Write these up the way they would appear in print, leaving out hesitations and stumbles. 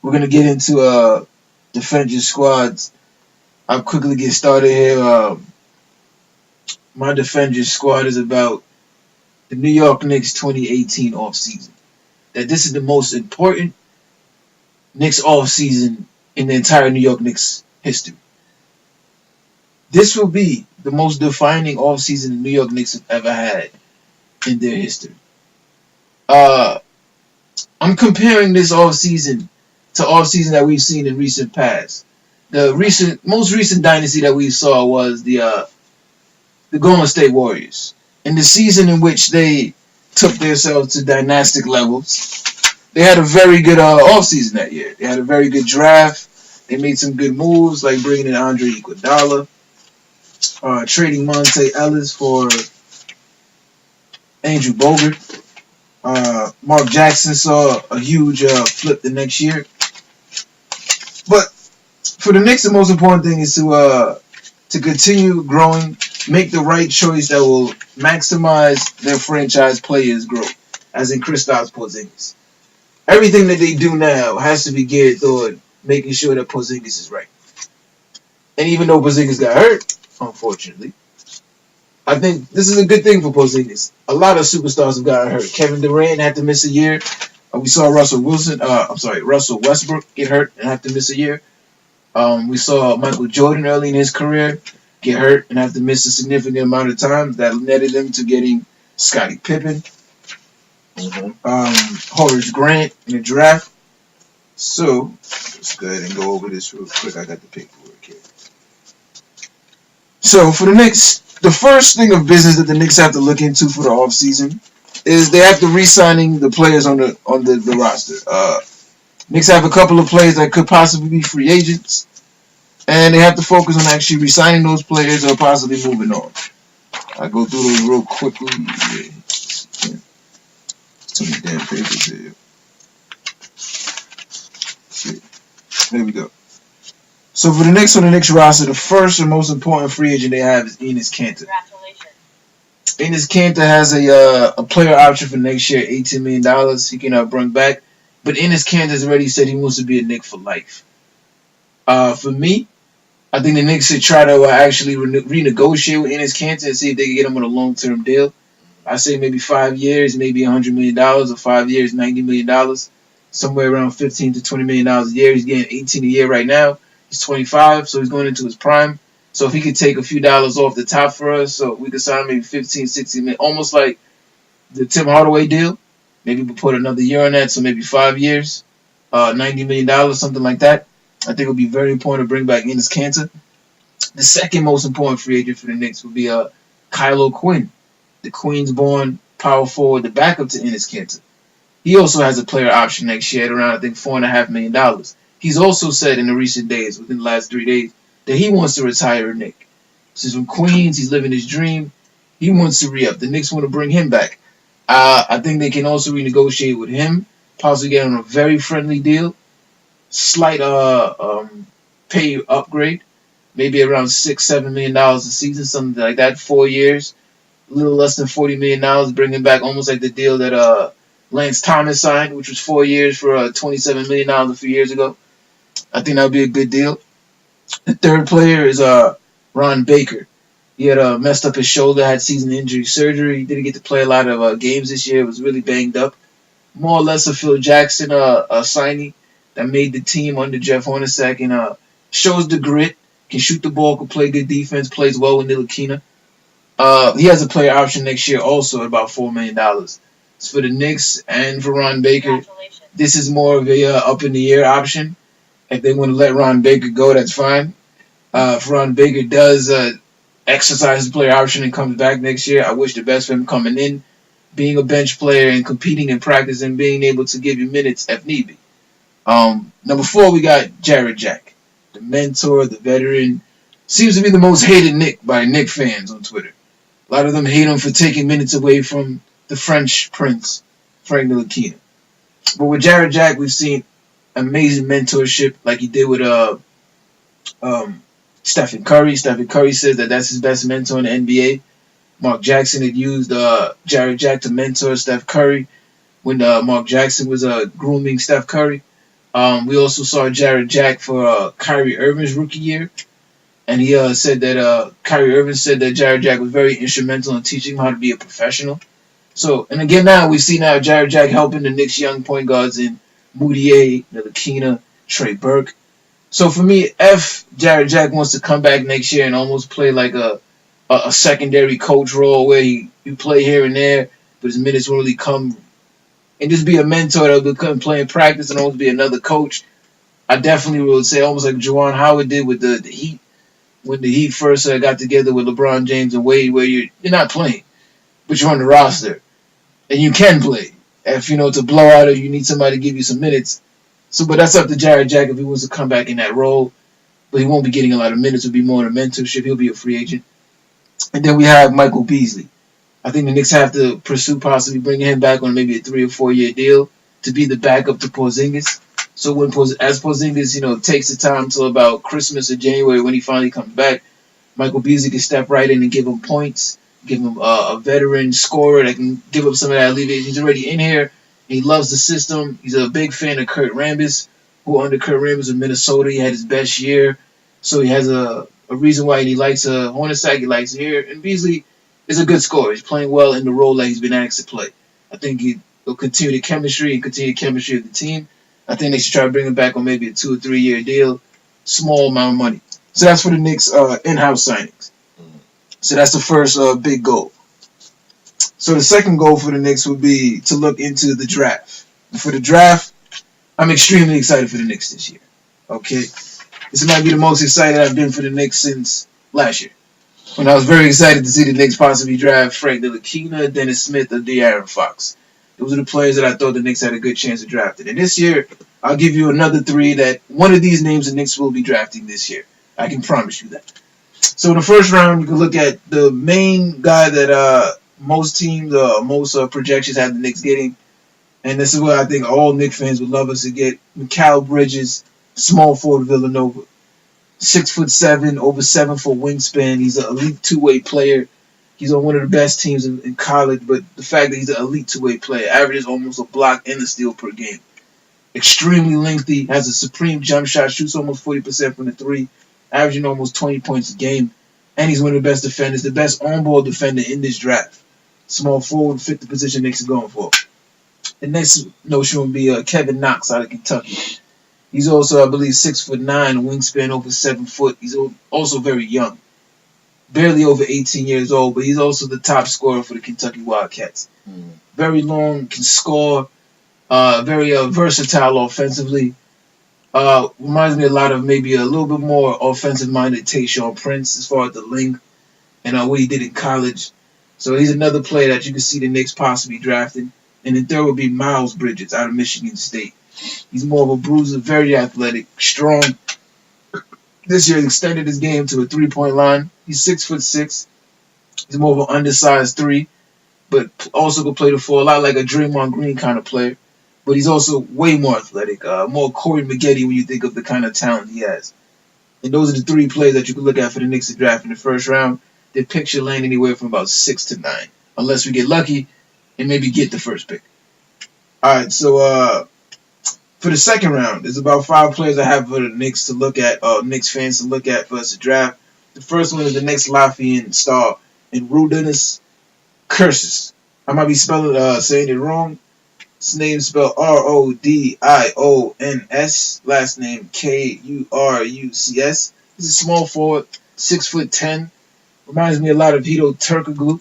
We're gonna get into defend your squads. I'll quickly get started here. My defend your squad is about the New York Knicks 2018 offseason. That this is the most important Knicks offseason in the entire New York Knicks history. This will be the most defining offseason the New York Knicks have ever had in their history. Uh, I'm comparing this offseason to offseason that we've seen in recent past. The most recent dynasty that we saw was the Golden State Warriors. In the season in which they took themselves to dynastic levels, they had a very good offseason that year. They had a very good draft. They made some good moves, like bringing in Andre Iguodala, trading Monte Ellis for Andrew Bogut. Mark Jackson saw a huge flip the next year. But for the Knicks, the most important thing is to continue growing, make the right choice that will maximize their franchise players' growth, as in Kristaps Porzingis. Everything that they do now has to be geared toward making sure that Porzingis is right. And even though Porzingis got hurt, unfortunately, I think this is a good thing for Porzingis. A lot of superstars have gotten hurt. Kevin Durant had to miss a year. We saw Russell Westbrook get hurt and have to miss a year. We saw Michael Jordan early in his career get hurt and have to miss a significant amount of time. That netted him to getting Scottie Pippen, Horace Grant in the draft. So let's go ahead and go over this real quick. I got the paperwork here. So for the Knicks, the first thing of business that the Knicks have to look into for the offseason is they have to re-signing the players on the roster. Knicks have a couple of players that could possibly be free agents, and they have to focus on actually re-signing those players or possibly moving on. I go through those real quickly. Yeah. Too many damn papers here. See. There we go. So for the Knicks on the Knicks roster, the first and most important free agent they have is Enes Kanter. Enes Kanter has a player option for next year, $18 million. He can bring back. But Enes Kanter has already said he wants to be a Knick for life. For me, I think the Knicks should try to actually renegotiate with Enes Kanter and see if they can get him on a long-term deal. I say maybe 5 years, maybe $100 million, or 5 years, $90 million, somewhere around $15 to $20 million a year. He's getting 18 a year right now. He's 25, so he's going into his prime. So if he could take a few dollars off the top for us, so we could sign maybe 15, 16 million, almost like the Tim Hardaway deal. Maybe we'll put another year on that, so maybe 5 years, $90 million, something like that. I think it would be very important to bring back Enes Kanter. The second most important free agent for the Knicks would be Kyle O'Quinn, the Queens-born power forward, the backup to Enes Kanter. He also has a player option next year at around, I think, $4.5 million. He's also said in the recent days, within the last 3 days, that he wants to retire a Knick. He's from Queens. He's living his dream. He wants to re-up. The Knicks want to bring him back. I think they can also renegotiate with him, possibly get on a very friendly deal, slight pay upgrade, maybe around $6-7 million a season, something like that, 4 years, a little less than $40 million, bringing back almost like the deal that Lance Thomas signed, which was 4 years for $27 million a few years ago. I think that would be a good deal. The third player is Ron Baker. He had messed up his shoulder, had season injury surgery. He didn't get to play a lot of games this year. Was really banged up. More or less a Phil Jackson signee that made the team under Jeff Hornacek and shows the grit, can shoot the ball, can play good defense, plays well with Ntilikina. He has a player option next year also at about $4 million. It's for the Knicks and for Ron Baker. This is more of a up-in-the-air option. If they want to let Ron Baker go, that's fine. If Ron Baker does exercise the player option and comes back next year, I wish the best for him coming in, being a bench player and competing in practice and being able to give you minutes if need be. Number 4, we got Jared Jack, the mentor, the veteran. Seems to be the most hated Knick by Knick fans on Twitter. A lot of them hate him for taking minutes away from the French Prince, Frank Ntilikina. But with Jared Jack, we've seen amazing mentorship like he did with Stephen Curry. Stephen Curry says that that's his best mentor in the NBA. Mark Jackson had used Jared Jack to mentor Steph Curry when Mark Jackson was grooming Steph Curry. We also saw Jared Jack for Kyrie Irving's rookie year, and he said that Kyrie Irving said that Jared Jack was very instrumental in teaching him how to be a professional. So, and again, now we see now Jared Jack helping the Knicks young point guards in Moutier, Ntilikina, Trey Burke. So for me, if Jared Jack wants to come back next year and almost play like a secondary coach role where you play here and there, but his minutes won't really come, and just be a mentor that will come play in practice and almost be another coach, I definitely would say almost like Juwan Howard did with the Heat when the Heat first got together with LeBron James and Wade, where you're not playing, but you're on the roster and you can play. If you know to blow out or you need somebody to give you some minutes. So, but that's up to Jared Jack if he wants to come back in that role. But he won't be getting a lot of minutes. It'll be more in a mentorship. He'll be a free agent. And then we have Michael Beasley. I think the Knicks have to pursue possibly bringing him back on maybe a 3 or 4 year deal to be the backup to Porzingis. So when as Porzingis, takes the time till about Christmas or January when he finally comes back, Michael Beasley can step right in and give him points, give him a veteran scorer that can give up some of that alleviation. He's already in here. He loves the system. He's a big fan of Kurt Rambis, who under Kurt Rambis in Minnesota, he had his best year. So he has a reason why he likes Hornacek, he likes here. And Beasley is a good scorer. He's playing well in the role that he's been asked to play. I think he'll continue the chemistry and continue the chemistry of the team. I think they should try to bring him back on maybe a 2 or 3 year deal, small amount of money. So that's for the Knicks in-house signings. So that's the first big goal. So the second goal for the Knicks would be to look into the draft. And for the draft, I'm extremely excited for the Knicks this year. Okay? This might be the most excited I've been for the Knicks since last year, when I was very excited to see the Knicks possibly draft Frank Ntilikina, Dennis Smith, or De'Aaron Fox. Those are the players that I thought the Knicks had a good chance of drafting. And this year, I'll give you another 3 that one of these names the Knicks will be drafting this year. I can promise you that. So in the first round, you can look at the main guy that most teams, most projections have the Knicks getting. And this is what I think all Knicks fans would love us to get. Mikal Bridges, small forward, Villanova. 6'7", over 7 foot wingspan. He's an elite two-way player. He's on one of the best teams in college, but the fact that he's an elite two-way player, averages almost a block and a steal per game. Extremely lengthy, has a supreme jump shot, shoots almost 40% from the 3, averaging almost 20 points a game. And he's one of the best defenders, the best on-ball defender in this draft. Small forward, fit the position Knicks are going for. The next notion would be Kevin Knox out of Kentucky. He's also, I believe, 6'9", wingspan over 7 foot. He's also very young, barely over 18 years old, but he's also the top scorer for the Kentucky Wildcats. Very long, can score, very versatile offensively. Reminds me a lot of maybe a little bit more offensive-minded Tayshaun Prince as far as the length and what he did in college. So he's another player that you can see the Knicks possibly drafting. And then third would be Miles Bridges out of Michigan State. He's more of a bruiser, very athletic, strong. This year, he extended his game to a three-point line. He's 6'6". He's more of an undersized 3, but also can play the 4, a lot like a Draymond Green kind of player. But he's also way more athletic, more Corey Maggette when you think of the kind of talent he has. And those are the 3 players that you can look at for the Knicks to draft in the first round. Their picks should land anywhere from about 6 to 9, unless we get lucky and maybe get the first pick. All right, so for the second round, there's about 5 players I have for the Knicks to look at, Knicks fans to look at for us to draft. The first one is the Knicks Latvian star, and Rudolfs Kursis. I might be saying it wrong. His name is spelled Rodion's, last name Kurus. He's a small forward, 6'10". Reminds me a lot of Hedo Turkoglu.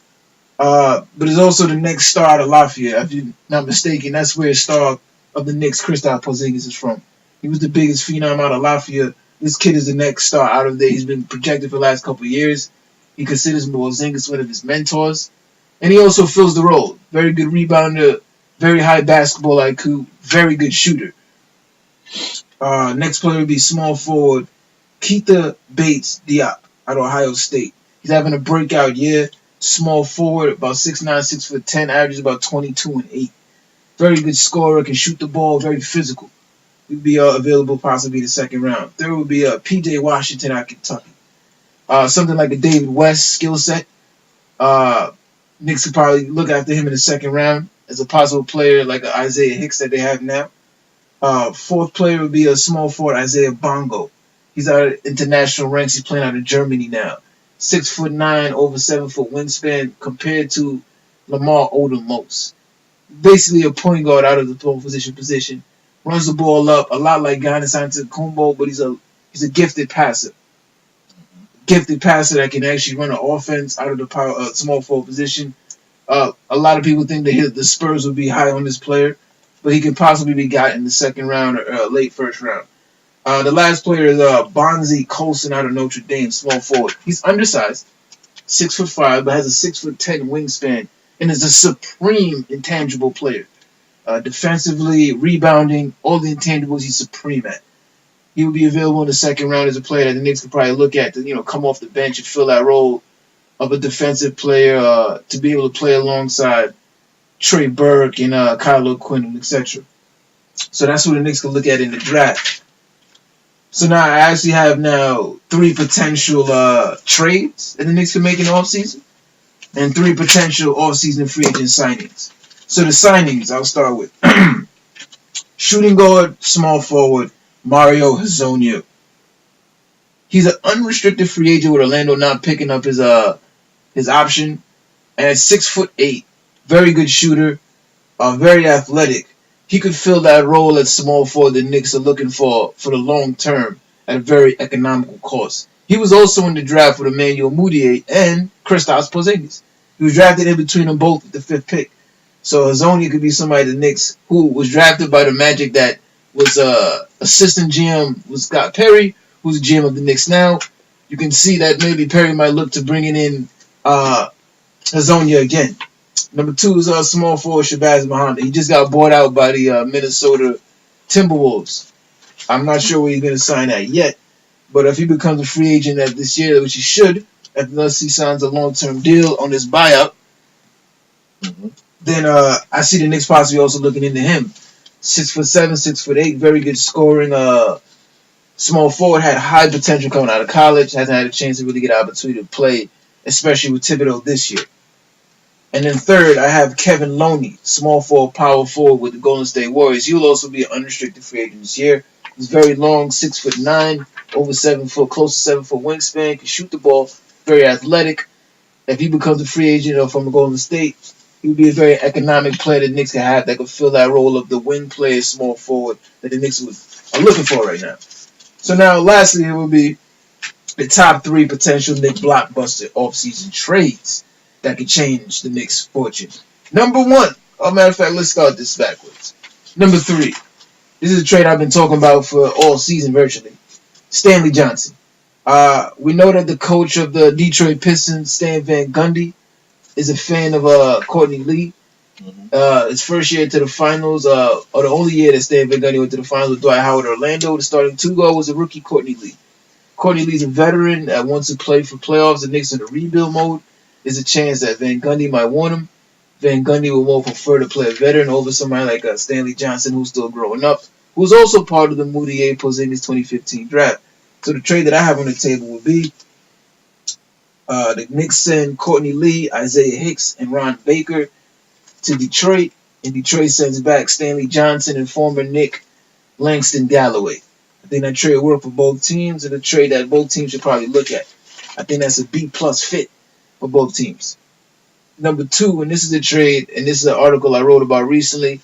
But he's also the next star out of Latvia. If you're not mistaken, that's where the star of the Knicks, Kristaps Porzingis, is from. He was the biggest phenom out of Latvia. This kid is the next star out of there. He's been projected for the last couple of years. He considers Porzingis one of his mentors. And he also fills the role. Very good rebounder, very high basketball IQ, very good shooter. Next player would be small forward Keita Bates Diop out of Ohio State. He's having a breakout year. Small forward, about 6'9", 6'10", averages about 22 and 8. Very good scorer, can shoot the ball, very physical. He'd be available possibly in the second round. Third would be P.J. Washington out of Kentucky. Something like a David West skill set. Knicks could probably look after him in the second round as a possible player like an Isaiah Hicks that they have now. Fourth player would be a small forward, Isaiah Bongo. He's out of international ranks. He's playing out of Germany now. 6'9", over 7-foot wingspan compared to Lamar Odom most. Basically a point guard out of the throw position. Runs the ball up a lot like Giannis Antetokounmpo, but he's a gifted passer. Gifted passer that can actually run an offense out of the small forward position. A lot of people think that the Spurs would be high on this player, but he could possibly be got in the second round or late first round. The last player is Bonzi Colson out of Notre Dame, small forward. He's undersized, 6'5", but has a 6'10" wingspan, and is a supreme intangible player. Defensively, rebounding, all the intangibles he's supreme at. He will be available in the second round as a player that the Knicks could probably look at to come off the bench and fill that role of a defensive player to be able to play alongside Trey Burke and Kyle O'Quinn, etc. So that's what the Knicks can look at in the draft. So now I actually have now 3 potential trades that the Knicks can make in the offseason and 3 potential offseason free agent signings. So the signings I'll start with. Shooting guard, small forward, Mario Hezonja. He's an unrestricted free agent with Orlando not picking up his option. And at 6'8", very good shooter, very athletic. He could fill that role at small forward the Knicks are looking for the long term at a very economical cost. He was also in the draft with Emmanuel Mudiay and Kristaps Porzingis. He was drafted in between them both with the 5th pick. So Hezonja could be somebody the Knicks who was drafted by the Magic that was assistant GM was Scott Perry, who's the GM of the Knicks now. You can see that maybe Perry might look to bringing in Hezonja again. Number 2 is small forward Shabazz Muhammad. He just got bought out by the Minnesota Timberwolves. I'm not sure where he's going to sign at yet, but if he becomes a free agent this year, which he should, unless he signs a long-term deal on his buyout, then I see the Knicks possibly also looking into him. 6'7", 6'8", very good scoring. Small forward, had high potential coming out of college. Hasn't had a chance to really get an opportunity to play, especially with Thibodeau this year. And then third, I have Kevin Looney, small forward, power forward with the Golden State Warriors. He will also be an unrestricted free agent this year. He's very long, 6'9", over 7 foot, close to 7 foot wingspan. Can shoot the ball, very athletic. If he becomes a free agent from the Golden State, he would be a very economic player that the Knicks can have that could fill that role of the wing player, small forward that the Knicks are looking for right now. So now, lastly, it will be the top 3 potential Knicks blockbuster offseason trades that could change the Knicks' fortune. Number 1, matter of fact, let's start this backwards. Number 3, this is a trade I've been talking about for all season virtually. Stanley Johnson. We know that the coach of the Detroit Pistons, Stan Van Gundy, is a fan of Courtney Lee. His first year to the finals, or the only year that Stan Van Gundy went to the finals with Dwight Howard Orlando, the starting 2 guard was a rookie Courtney Lee. Courtney Lee's a veteran that wants to play for playoffs. The Knicks in a rebuild mode. There's a chance that Van Gundy might want him. Van Gundy will more prefer to play a veteran over somebody like Stanley Johnson, who's still growing up, who's also part of the Mudiay Porzingis 2015 draft. So the trade that I have on the table would be the Knicks send Courtney Lee, Isaiah Hicks, and Ron Baker to Detroit, and Detroit sends back Stanley Johnson and former Knick Langston Galloway. I think that trade worked for both teams, and a trade that both teams should probably look at. I think that's a B-plus fit for both teams. Number 2, and this is a trade, and this is an article I wrote about recently.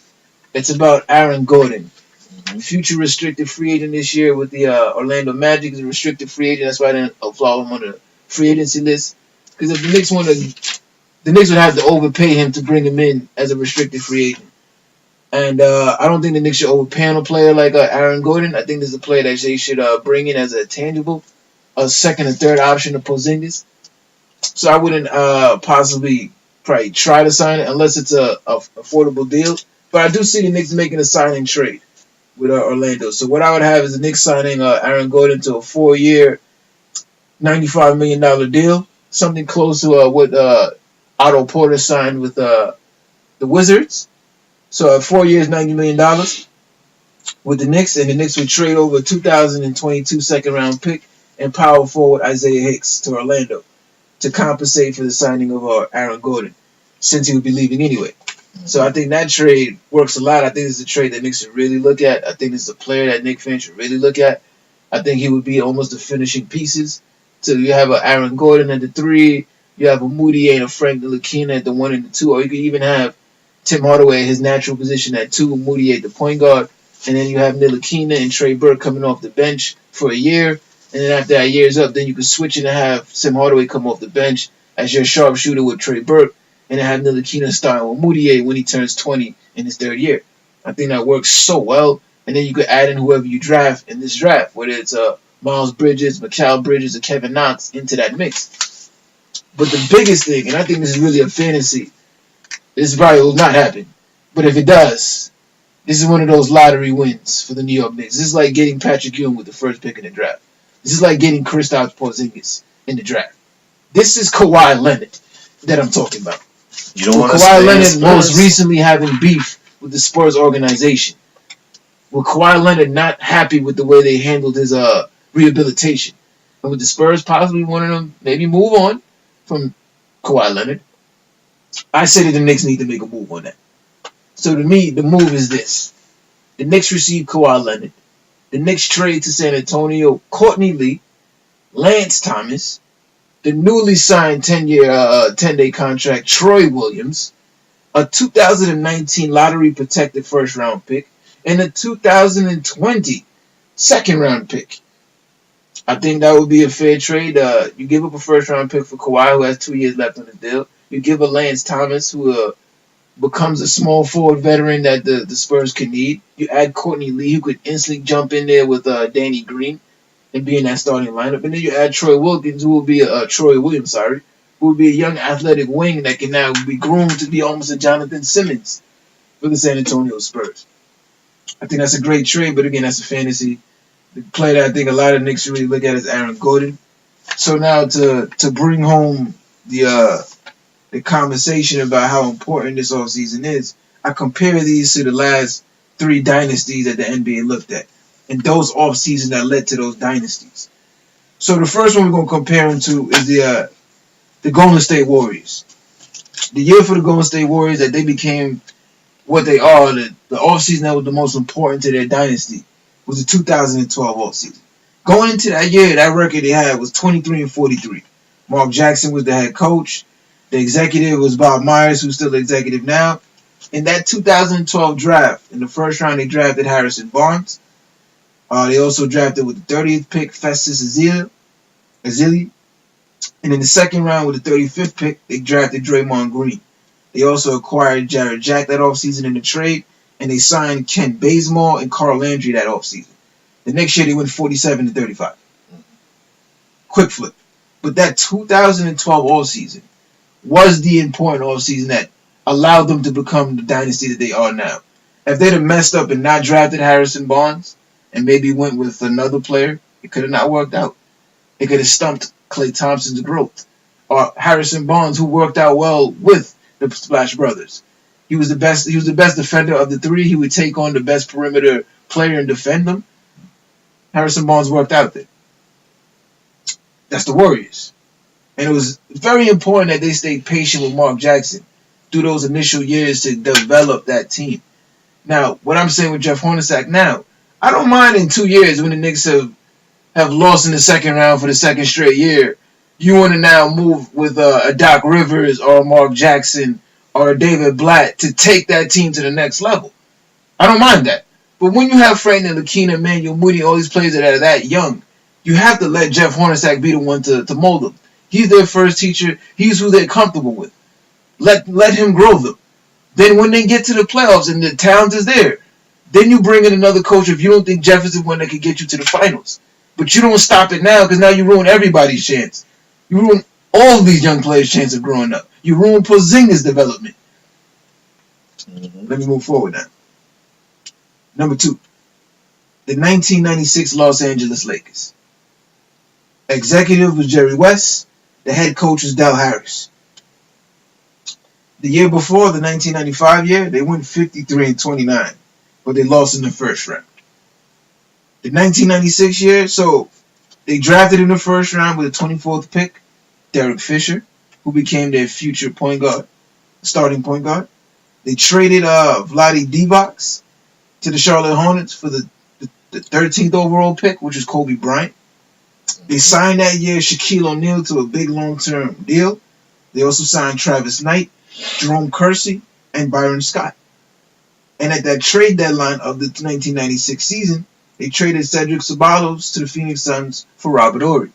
It's about Aaron Gordon, future restricted free agent this year with the Orlando Magic. He's a restricted free agent. That's why I didn't allow him on the free agency list. Because if the Knicks the Knicks would have to overpay him to bring him in as a restricted free agent. And I don't think the Knicks should overpay on a player like Aaron Gordon. I think there's a player that they should bring in as a tangible, a second and third option of Porzingis. So I wouldn't probably try to sign it unless it's a affordable deal. But I do see the Knicks making a signing trade with Orlando. So what I would have is the Knicks signing Aaron Gordon to a 4-year, $95 million deal, something close to what Otto Porter signed with the Wizards. So 4 years, $90 million with the Knicks, and the Knicks would trade over a 2022 second-round pick and power forward Isaiah Hicks to Orlando to compensate for the signing of Aaron Gordon, since he would be leaving anyway. So I think that trade works a lot. I think it's a trade that Knicks should really look at. I think it's a player that Knicks fans should really look at. I think he would be almost the finishing pieces. So you have a Aaron Gordon at the 3, you have a Moody and a Frank Ntilikina at the 1 and the 2, or you could even have Tim Hardaway at his natural position at 2, Moody at the point guard, and then you have Ntilikina and Trey Burke coming off the bench for a year, and then after that year's up, then you can switch it and have Tim Hardaway come off the bench as your sharpshooter with Trey Burke, and then have Ntilikina starting with Moody when he turns 20 in his third year. I think that works so well, and then you could add in whoever you draft in this draft, whether it's Miles Bridges, Mikal Bridges, or Kevin Knox into that mix. But the biggest thing, and I think this is really a fantasy, this probably will not happen. But if it does, this is one of those lottery wins for the New York Knicks. This is like getting Patrick Ewing with the first pick in the draft. This is like getting Kristaps Porzingis in the draft. This is Kawhi Leonard that I'm talking about. You don't want to Kawhi Leonard most recently having beef with the Spurs organization. With Kawhi Leonard not happy with the way they handled his rehabilitation. And with the Spurs possibly wanting him maybe move on from Kawhi Leonard, I say that the Knicks need to make a move on that. So to me, the move is this. The Knicks receive Kawhi Leonard. The Knicks trade to San Antonio Courtney Lee, Lance Thomas, the newly signed 10-day contract Troy Williams, a 2019 lottery protected first round pick, and a 2020 second round pick. I think that would be a fair trade. You give up a first round pick for Kawhi, who has 2 years left on the deal. You give a Lance Thomas, who becomes a small forward veteran that the Spurs can need. You add Courtney Lee, who could instantly jump in there with Danny Green and be in that starting lineup. And then you add Troy Williams, who will be Troy Williams, who will be a young athletic wing that can now be groomed to be almost a Jonathan Simmons for the San Antonio Spurs. I think that's a great trade, but again, that's a fantasy. The player that I think a lot of Knicks really look at is Aaron Gordon. So now to bring home the conversation about how important this offseason is, I compare these to the last 3 dynasties that the NBA looked at, and those offseasons that led to those dynasties. So the first one we're going to compare them to is the Golden State Warriors. The year for the Golden State Warriors that they became what they are, the offseason that was the most important to their dynasty, was the 2012 offseason. Going into that year, that record they had was 23-43. Mark Jackson was the head coach. The executive was Bob Myers, who's still the executive now. In that 2012 draft, in the first round, they drafted Harrison Barnes. They also drafted with the 30th pick, Festus Ezeli. And in the second round, with the 35th pick, they drafted Draymond Green. They also acquired Jarrett Jack that offseason in the trade, and they signed Ken Bazemore and Carl Landry that offseason. The next year, they went 47-35. Quick flip. But that 2012 offseason was the important offseason that allowed them to become the dynasty that they are now. If they'd have messed up and not drafted Harrison Barnes and maybe went with another player, it could have not worked out. It could have stumped Klay Thompson's growth. Or Harrison Barnes, who worked out well with the Splash Brothers. He was the best defender of the 3. He would take on the best perimeter player and defend them. Harrison Barnes worked out there. That's the Warriors. And it was very important that they stayed patient with Mark Jackson through those initial years to develop that team. Now, what I'm saying with Jeff Hornacek now, I don't mind in 2 years when the Knicks have lost in the second round for the second straight year. You want to now move with a Doc Rivers or a Mark Jackson or a David Blatt to take that team to the next level. I don't mind that. But when you have Frank Ntilikina, Emmanuel Moody, all these players that are that young, you have to let Jeff Hornacek be the one to mold them. He's their first teacher. He's who they're comfortable with. Let him grow them. Then when they get to the playoffs and the talent is there, then you bring in another coach if you don't think Jeff is the one that can get you to the finals. But you don't stop it now because now you ruin everybody's chance. You ruin all of these young players' chance of growing up. You ruin Porzingis' development. Let me move forward now. Number 2, the 1996 Los Angeles Lakers. Executive was Jerry West. The head coach was Del Harris. The year before, the 1995 year, they went 53-29, but they lost in the first round. The 1996 year, so they drafted in the first round with the 24th pick, Derek Fisher, who became their future point guard, starting point guard. They traded Vlade Divac to the Charlotte Hornets for the 13th overall pick, which is Kobe Bryant. They signed that year Shaquille O'Neal to a big long-term deal. They also signed Travis Knight, Jerome Kersey, and Byron Scott. And at that trade deadline of the 1996 season, they traded Cedric Ceballos to the Phoenix Suns for Robert Horry.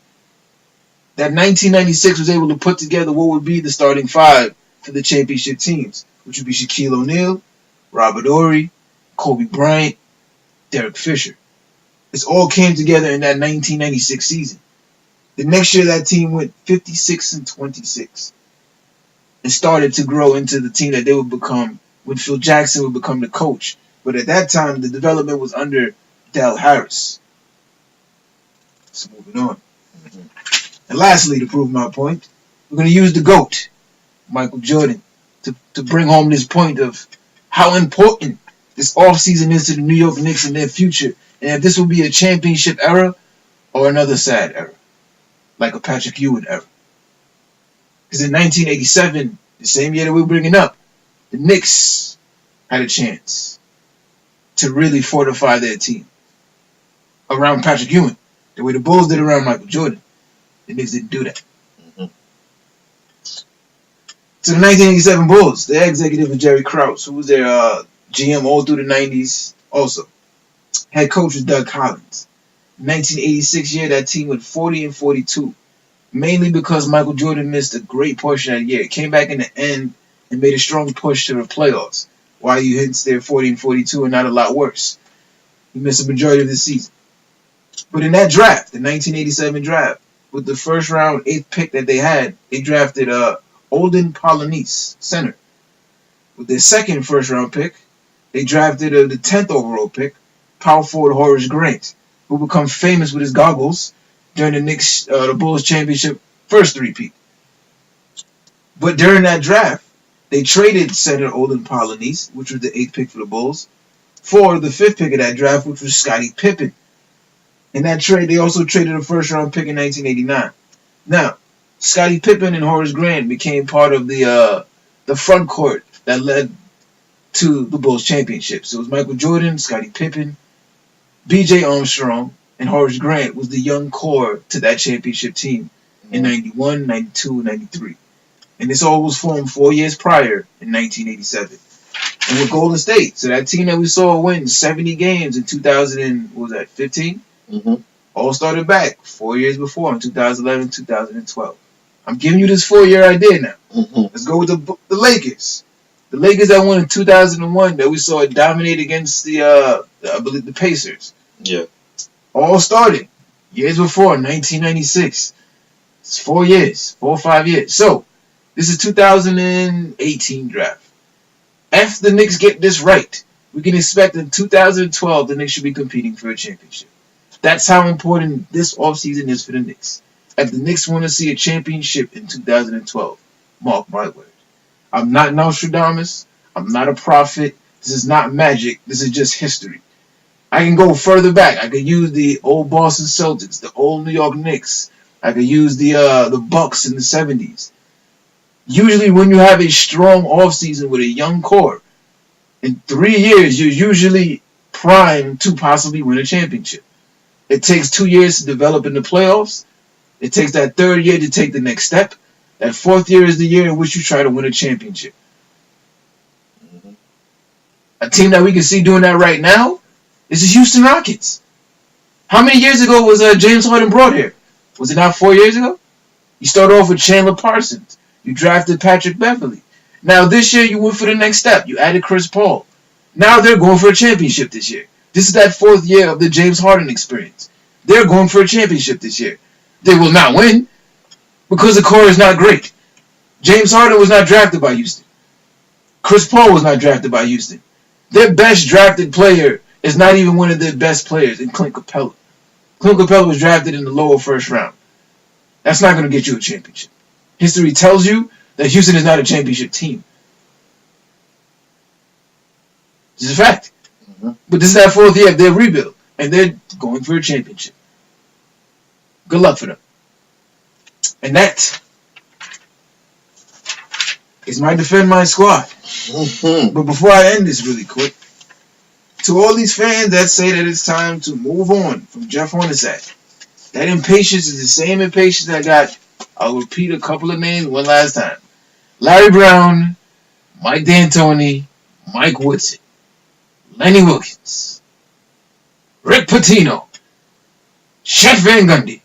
That 1996 was able to put together what would be the starting five for the championship teams, which would be Shaquille O'Neal, Robert Horry, Kobe Bryant, Derek Fisher. This all came together in that 1996 season. The next year, that team went 56-26 and started to grow into the team that they would become when Phil Jackson would become the coach. But at that time, the development was under Del Harris. So moving on. And lastly, to prove my point, we're going to use the GOAT, Michael Jordan, to bring home this point of how important this offseason is to the New York Knicks and their future. And if this will be a championship era or another sad era, like a Patrick Ewing era. Because in 1987, the same year that we're bringing up, the Knicks had a chance to really fortify their team around Patrick Ewing, the way the Bulls did around Michael Jordan. The Knicks didn't do that. So the 1987 Bulls, the executive was Jerry Krause, who was their GM all through the 90s also. Head coach was Doug Collins. 1986 year, that team went 40-42, mainly because Michael Jordan missed a great portion of that year. Came back in the end and made a strong push to the playoffs, while you hits there 40-42 and not a lot worse. He missed the majority of the season. But in that draft, the 1987 draft, with the first round 8th pick that they had, they drafted Olden Polynice, center. With their second first round pick, they drafted the 10th overall pick, power forward Horace Grant, who became famous with his goggles during the Bulls championship first three-peat. But during that draft, they traded center Olden Polynice, which was the 8th pick for the Bulls, for the 5th pick of that draft, which was Scottie Pippen. In that trade, they also traded a first-round pick in 1989. Now, Scottie Pippen and Horace Grant became part of the front court that led to the Bulls championship. So it was Michael Jordan, Scottie Pippen, B.J. Armstrong, and Horace Grant was the young core to that championship team in 91, 92, 93. And this all was formed 4 years prior in 1987. And with Golden State, so that team that we saw win 70 games in 2015, all started back 4 years before in 2011, 2012. I'm giving you this 4-year idea now. Let's go with the Lakers. The Lakers that won in 2001 that we saw it dominate against I believe the Pacers. Yeah. All started years before, 1996. It's 4 years, 4 or 5 years. So, this is 2018 draft. If the Knicks get this right, we can expect in 2012 the Knicks should be competing for a championship. That's how important this offseason is for the Knicks. If the Knicks want to see a championship in 2012, mark my word. I'm not Nostradamus. I'm not a prophet. This is not magic. This is just history. I can go further back. I could use the old Boston Celtics, the old New York Knicks. I could use the Bucks in the 70s. Usually when you have a strong offseason with a young core, in 3 years you're usually primed to possibly win a championship. It takes 2 years to develop in the playoffs. It takes that 3rd year to take the next step. That 4th year is the year in which you try to win a championship. A team that we can see doing that right now is the Houston Rockets. How many years ago was James Harden brought here? Was it not 4 years ago? You started off with Chandler Parsons. You drafted Patrick Beverley. Now this year you went for the next step. You added Chris Paul. Now they're going for a championship this year. This is that 4th year of the James Harden experience. They're going for a championship this year. They will not win because the core is not great. James Harden was not drafted by Houston. Chris Paul was not drafted by Houston. Their best drafted player is not even one of their best players in Clint Capella. Clint Capella was drafted in the lower first round. That's not going to get you a championship. History tells you that Houston is not a championship team. This is a fact. But this is that 4th year of their rebuild, and they're going for a championship. Good luck for them. And that It's my defend my squad. But before I end this really quick, to all these fans that say that it's time to move on from Jeff Hornacek, that impatience is the same impatience I got. I'll repeat a couple of names one last time. Larry Brown, Mike D'Antoni, Mike Woodson, Lenny Wilkins, Rick Pitino, Chet Van Gundy.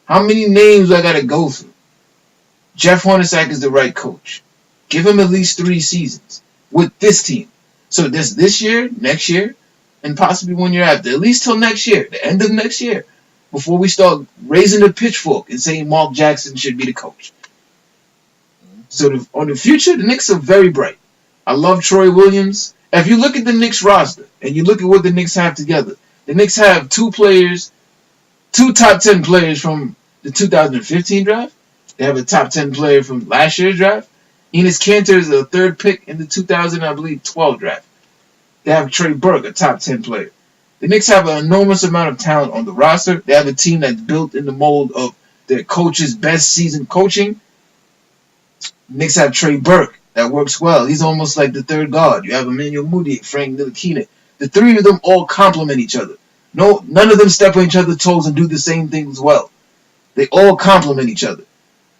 How many names do I got to go through? Jeff Hornacek is the right coach. Give him at least 3 seasons with this team. So this year, next year, and possibly 1 year after. At least till next year, the end of next year, before we start raising the pitchfork and saying Mark Jackson should be the coach. So on the future, the Knicks are very bright. I love Troy Williams. If you look at the Knicks roster and you look at what the Knicks have together, the Knicks have 2 top 10 players from the 2015 draft. They have a top 10 player from last year's draft. Enes Kanter is a 3rd pick in the 2012 draft. They have Trey Burke, a top 10 player. The Knicks have an enormous amount of talent on the roster. They have a team that's built in the mold of their coach's best season coaching. The Knicks have Trey Burke. That works well. He's almost like the 3rd guard. You have Emmanuel Mudiay, Frank Ntilikina. The 3 of them all complement each other. None of them step on each other's toes and do the same things well. They all complement each other.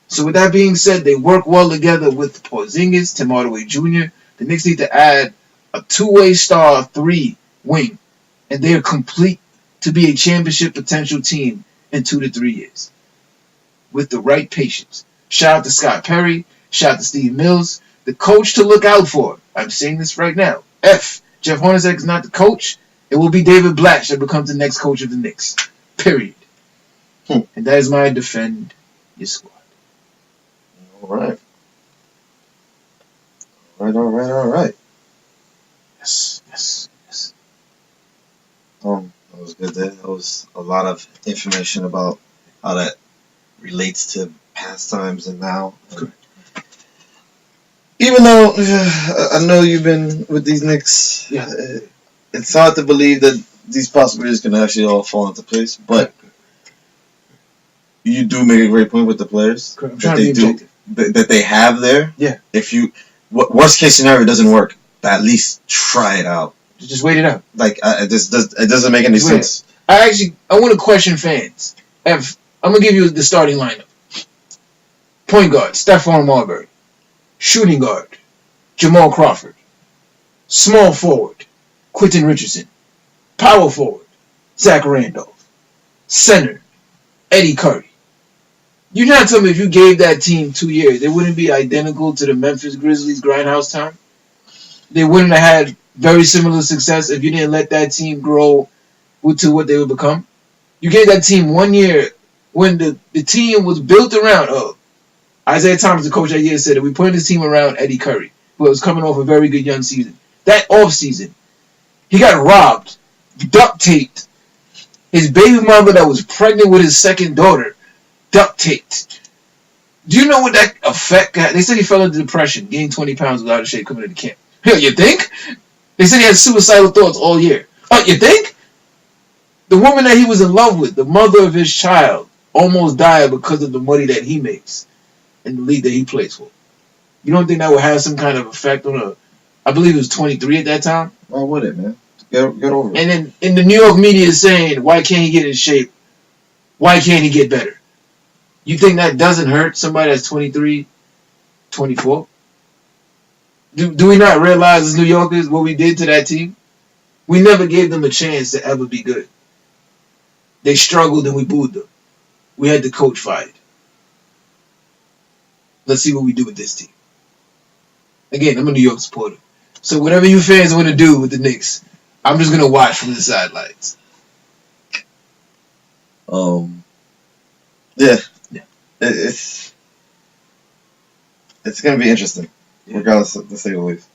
So with that being said, they work well together with Porzingis, Tim Hardaway Jr. The Knicks need to add a 2-way star 3 wing, and they are complete to be a championship potential team in 2 to 3 years with the right patience. Shout out to Scott Perry. Shout out to Steve Mills. The coach to look out for. I'm saying this right now. Jeff Hornacek is not the coach. It will be David Blatch that becomes the next coach of the Knicks. Period. And that is my defend your squad. All right. Yes. That was good. That was a lot of information about how that relates to past times and now. Even though I know you've been with these Knicks, it's hard to believe that these possibilities can actually all fall into place. But you do make a great point with the players that they have there. Yeah. If worst case scenario doesn't work, at least try it out. Just wait it out. Like it doesn't make any sense. I want to question fans. I'm gonna give you the starting lineup. Point guard, Stephon Marbury. Shooting guard, Jamal Crawford. Small forward, Quentin Richardson. Power forward, Zach Randolph. Center, Eddie Curry. You're not telling me if you gave that team 2 years, they wouldn't be identical to the Memphis Grizzlies grindhouse time? They wouldn't have had very similar success if you didn't let that team grow to what they would become? You gave that team 1 year when the team was built around, Isaiah Thomas, the coach that year, said that we put this team around Eddie Curry, who was coming off a very good young season. That offseason, he got robbed, duct taped. His baby mama that was pregnant with his 2nd daughter, duct taped. Do you know what that effect got? They said he fell into depression, gained 20 pounds, was out of shape coming into camp. Hell, you think? They said he had suicidal thoughts all year. You think? The woman that he was in love with, the mother of his child, almost died because of the money that he makes in the league that he plays for. You don't think that would have some kind of effect on I believe he was 23 at that time? Why would it, man? Get over it. And then in the New York media is saying, why can't he get in shape? Why can't he get better? You think that doesn't hurt somebody that's 23, 24? Do we not realize as New Yorkers what we did to that team? We never gave them a chance to ever be good. They struggled and we booed them. We had the coach fired. Let's see what we do with this team. Again, I'm a New York supporter. So whatever you fans want to do with the Knicks, I'm just going to watch from the sidelines. Yeah. It's going to be interesting, regardless of the say the least.